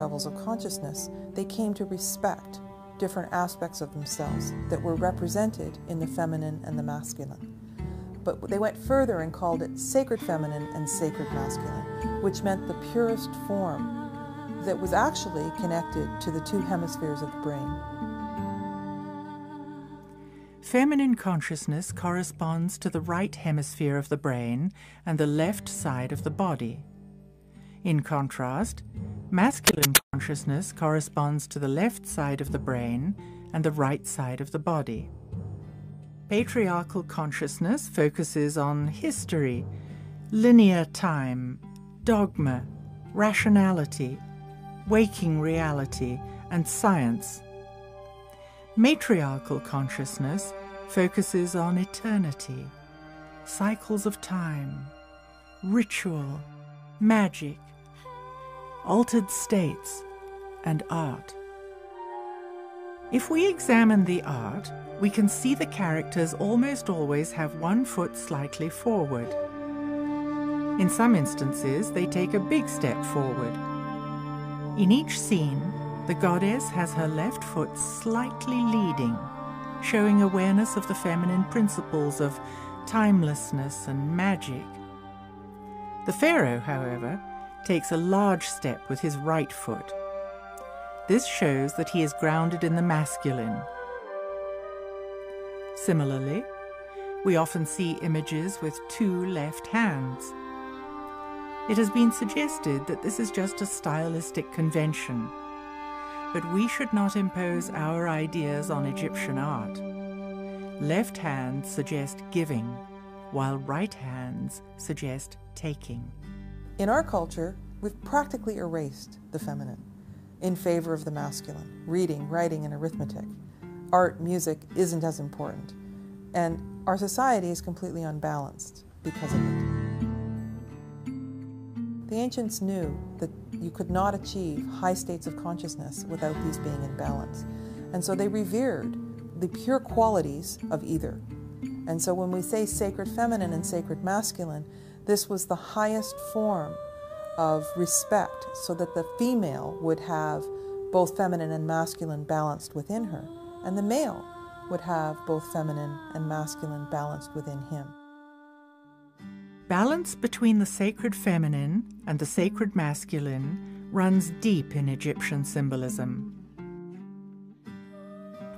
levels of consciousness, they came to respect different aspects of themselves that were represented in the feminine and the masculine. But they went further and called it sacred feminine and sacred masculine, which meant the purest form that was actually connected to the two hemispheres of the brain. Feminine consciousness corresponds to the right hemisphere of the brain and the left side of the body. In contrast, masculine consciousness corresponds to the left side of the brain and the right side of the body. Patriarchal consciousness focuses on history, linear time, dogma, rationality, waking reality, and science. Matriarchal consciousness focuses on eternity, cycles of time, ritual, magic, altered states, and art. If we examine the art, we can see the characters almost always have one foot slightly forward. In some instances, they take a big step forward. In each scene, the goddess has her left foot slightly leading, showing awareness of the feminine principles of timelessness and magic. The pharaoh, however, takes a large step with his right foot. This shows that he is grounded in the masculine. Similarly, we often see images with two left hands. It has been suggested that this is just a stylistic convention, but we should not impose our ideas on Egyptian art. Left hands suggest giving, while right hands suggest taking. In our culture, we've practically erased the feminine in favor of the masculine. Reading, writing, and arithmetic. Art, music isn't as important. And our society is completely unbalanced because of it. The ancients knew that you could not achieve high states of consciousness without these being in balance. And so they revered the pure qualities of either. And so when we say sacred feminine and sacred masculine, this was the highest form of respect, so that the female would have both feminine and masculine balanced within her, and the male would have both feminine and masculine balanced within him. Balance between the sacred feminine and the sacred masculine runs deep in Egyptian symbolism.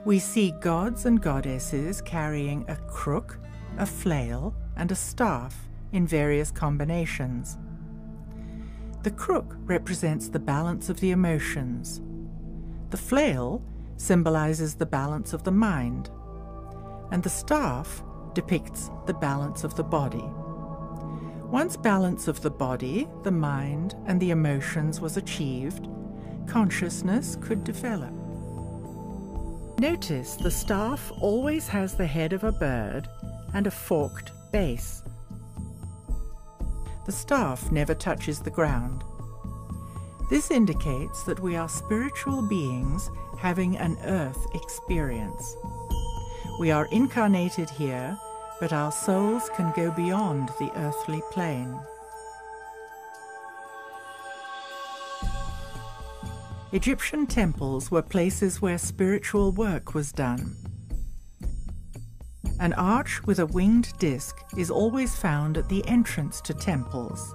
We see gods and goddesses carrying a crook, a flail, and a staff in various combinations. The crook represents the balance of the emotions. The flail symbolizes the balance of the mind, and the staff depicts the balance of the body. Once balance of the body, the mind, and the emotions was achieved, consciousness could develop. Notice the staff always has the head of a bird and a forked base. The staff never touches the ground. This indicates that we are spiritual beings having an earth experience. We are incarnated here, but our souls can go beyond the earthly plane. Egyptian temples were places where spiritual work was done. An arch with a winged disc is always found at the entrance to temples.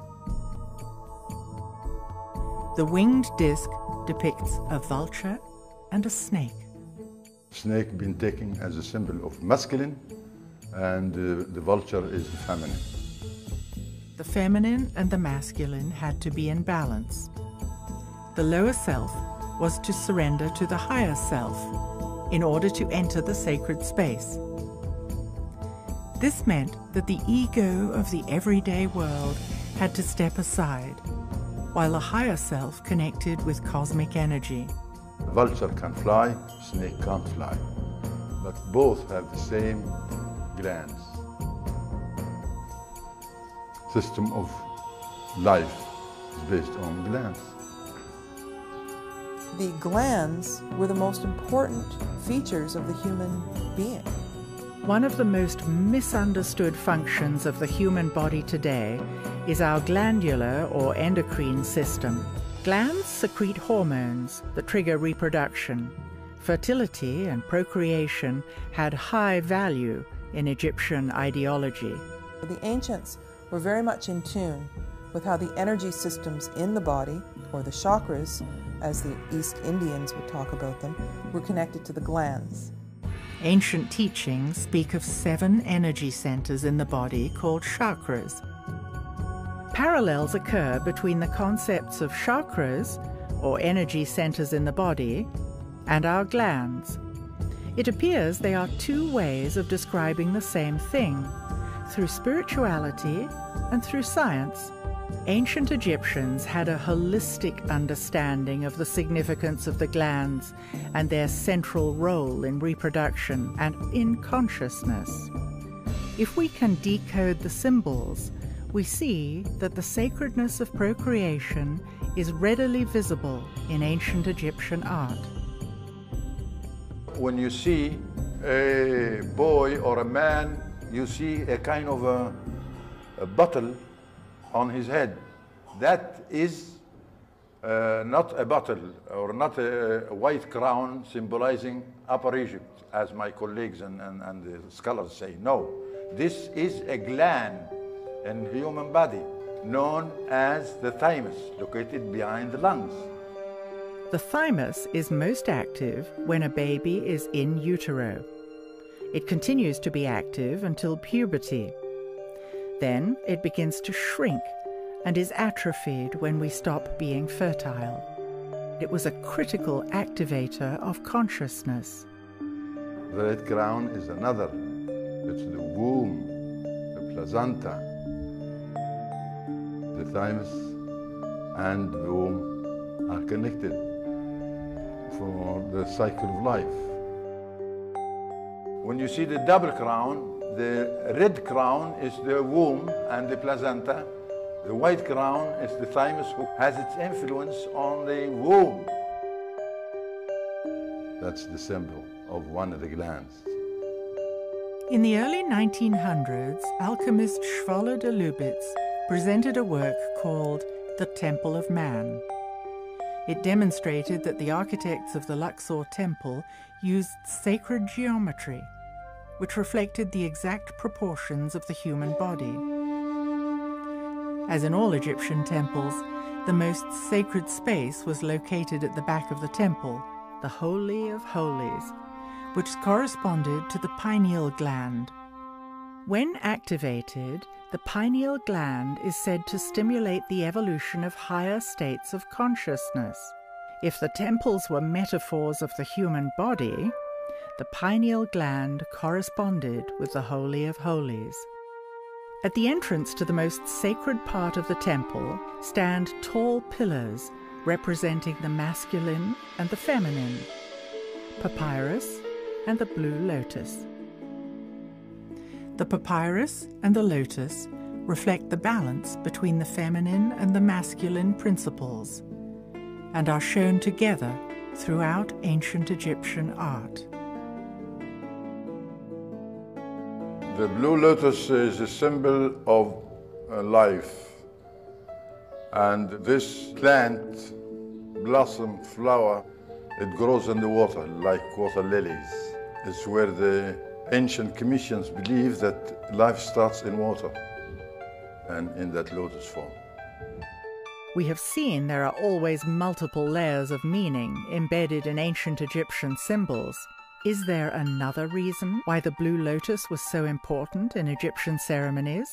The winged disc depicts a vulture and a snake. Snake been taken as a symbol of masculine, and the vulture is the feminine. The feminine and the masculine had to be in balance. The lower self was to surrender to the higher self in order to enter the sacred space. This meant that the ego of the everyday world had to step aside, while the higher self connected with cosmic energy. Vulture can fly, snake can't fly, but both have the same glands. System of life is based on glands. The glands were the most important features of the human being. One of the most misunderstood functions of the human body today is our glandular or endocrine system. Glands secrete hormones that trigger reproduction. Fertility and procreation had high value in Egyptian ideology. The ancients were very much in tune with how the energy systems in the body, or the chakras, as the East Indians would talk about them, were connected to the glands. Ancient teachings speak of 7 energy centers in the body called chakras. Parallels occur between the concepts of chakras, or energy centers in the body, and our glands. It appears they are 2 ways of describing the same thing, through spirituality and through science. Ancient Egyptians had a holistic understanding of the significance of the glands and their central role in reproduction and in consciousness. If we can decode the symbols, we see that the sacredness of procreation is readily visible in ancient Egyptian art. When you see a boy or a man, you see a kind of a bottle on his head. That is not a bottle or not a white crown symbolizing Upper Egypt, as my colleagues and the scholars say. No, this is a gland in the human body known as the thymus, located behind the lungs. The thymus is most active when a baby is in utero. It continues to be active until puberty. Then it begins to shrink and is atrophied when we stop being fertile. It was a critical activator of consciousness. The red crown is another. It's the womb, the placenta. The thymus and the womb are connected for the cycle of life. When you see the double crown, the red crown is the womb and the placenta. The white crown is the thymus, who has its influence on the womb. That's the symbol of one of the glands. In the early 1900s, alchemist Schwaller de Lubitz presented a work called The Temple of Man. It demonstrated that the architects of the Luxor temple used sacred geometry, which reflected the exact proportions of the human body. As in all Egyptian temples, the most sacred space was located at the back of the temple, the Holy of Holies, which corresponded to the pineal gland. When activated, the pineal gland is said to stimulate the evolution of higher states of consciousness. If the temples were metaphors of the human body, the pineal gland corresponded with the Holy of Holies. At the entrance to the most sacred part of the temple stand tall pillars representing the masculine and the feminine, papyrus and the blue lotus. The papyrus and the lotus reflect the balance between the feminine and the masculine principles, and are shown together throughout ancient Egyptian art. The blue lotus is a symbol of life, and this plant, blossom, flower, it grows in the water like water lilies. It's where the ancient Commissions believe that life starts in water and in that lotus form. We have seen there are always multiple layers of meaning embedded in ancient Egyptian symbols. Is there another reason why the blue lotus was so important in Egyptian ceremonies?